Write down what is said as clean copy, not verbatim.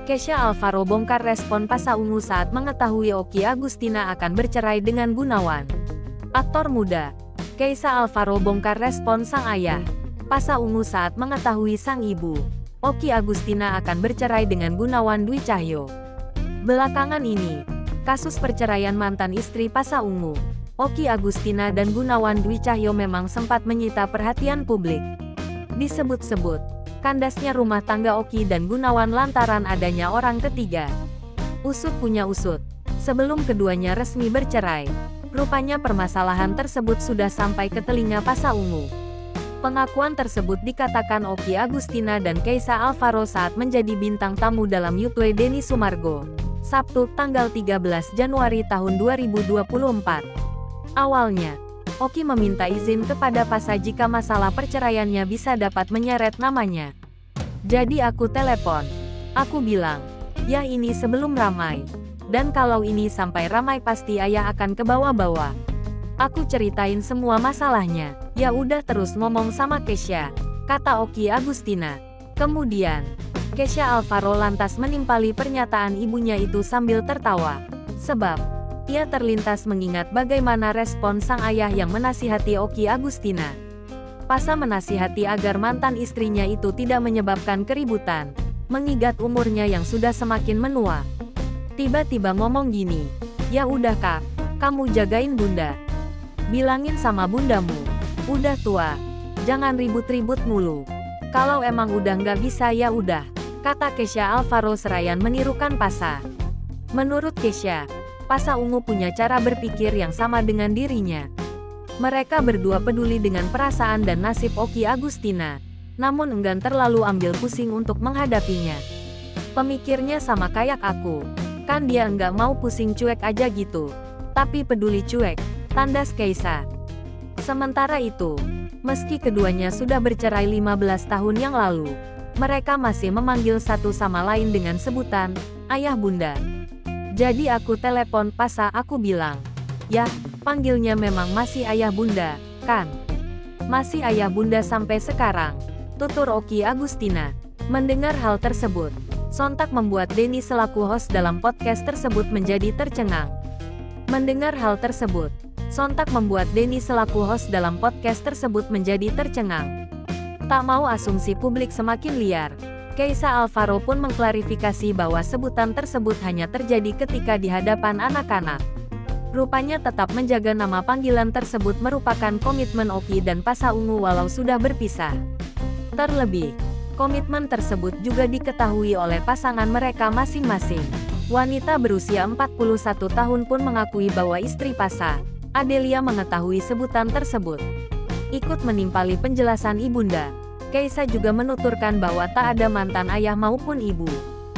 Kesha Alvaro bongkar respon Pasha Ungu saat mengetahui Okky Agustina akan bercerai dengan Gunawan. Aktor muda, Kesha Alvaro bongkar respon sang ayah, Pasha Ungu saat mengetahui sang ibu, Okky Agustina akan bercerai dengan Gunawan Dwi Cahyo. Belakangan ini, kasus perceraian mantan istri Pasha Ungu, Okky Agustina dan Gunawan Dwi Cahyo memang sempat menyita perhatian publik. Disebut-sebut kandasnya rumah tangga Okky dan Gunawan lantaran adanya orang ketiga. Usut punya usut, sebelum keduanya resmi bercerai, rupanya permasalahan tersebut sudah sampai ke telinga Pasha Ungu. Pengakuan tersebut dikatakan Okky Agustina dan Kesha Alvaro saat menjadi bintang tamu dalam YouTube Denny Sumargo, Sabtu, tanggal 13 Januari tahun 2024. Awalnya, Okky meminta izin kepada Pasha jika masalah perceraiannya bisa dapat menyeret namanya. Jadi aku telepon. Aku bilang, ya ini sebelum ramai. Dan kalau ini sampai ramai pasti ayah akan ke bawah-bawah. Aku ceritain semua masalahnya. Ya udah terus ngomong sama Kesha, kata Okky Agustina. Kemudian, Kesha Alvaro lantas menimpali pernyataan ibunya itu sambil tertawa. Sebab, ia terlintas mengingat bagaimana respon sang ayah yang menasihati Okky Agustina. Pasha menasihati agar mantan istrinya itu tidak menyebabkan keributan, mengingat umurnya yang sudah semakin menua. Tiba-tiba ngomong gini, ya udah kak, kamu jagain bunda. Bilangin sama bundamu, udah tua, jangan ribut-ribut mulu. Kalau emang udah nggak bisa ya udah, kata Kesha Alvaro serayan menirukan Pasha. Menurut Kesha, Pasha Ungu punya cara berpikir yang sama dengan dirinya. Mereka berdua peduli dengan perasaan dan nasib Okky Agustina, namun enggan terlalu ambil pusing untuk menghadapinya. Pemikirnya sama kayak aku, kan dia enggak mau pusing cuek aja gitu, tapi peduli cuek, tandas Kesha. Sementara itu, meski keduanya sudah bercerai 15 tahun yang lalu, mereka masih memanggil satu sama lain dengan sebutan ayah bunda. Jadi aku telepon Pasha, aku bilang, ya, panggilnya memang masih ayah bunda, kan? Masih ayah bunda sampai sekarang, tutur Okky Agustina. Mendengar hal tersebut, sontak membuat Denny selaku host dalam podcast tersebut menjadi tercengang. Mendengar hal tersebut, sontak membuat Denny selaku host dalam podcast tersebut menjadi tercengang. Tak mau asumsi publik semakin liar, Kesha Alvaro pun mengklarifikasi bahwa sebutan tersebut hanya terjadi ketika di hadapan anak-anak. Rupanya tetap menjaga nama panggilan tersebut merupakan komitmen Okky dan Pasha Ungu walau sudah berpisah. Terlebih, komitmen tersebut juga diketahui oleh pasangan mereka masing-masing. Wanita berusia 41 tahun pun mengakui bahwa istri Pasha, Adelia, mengetahui sebutan tersebut. Ikut menimpali penjelasan ibunda, Kesha juga menuturkan bahwa tak ada mantan ayah maupun ibu.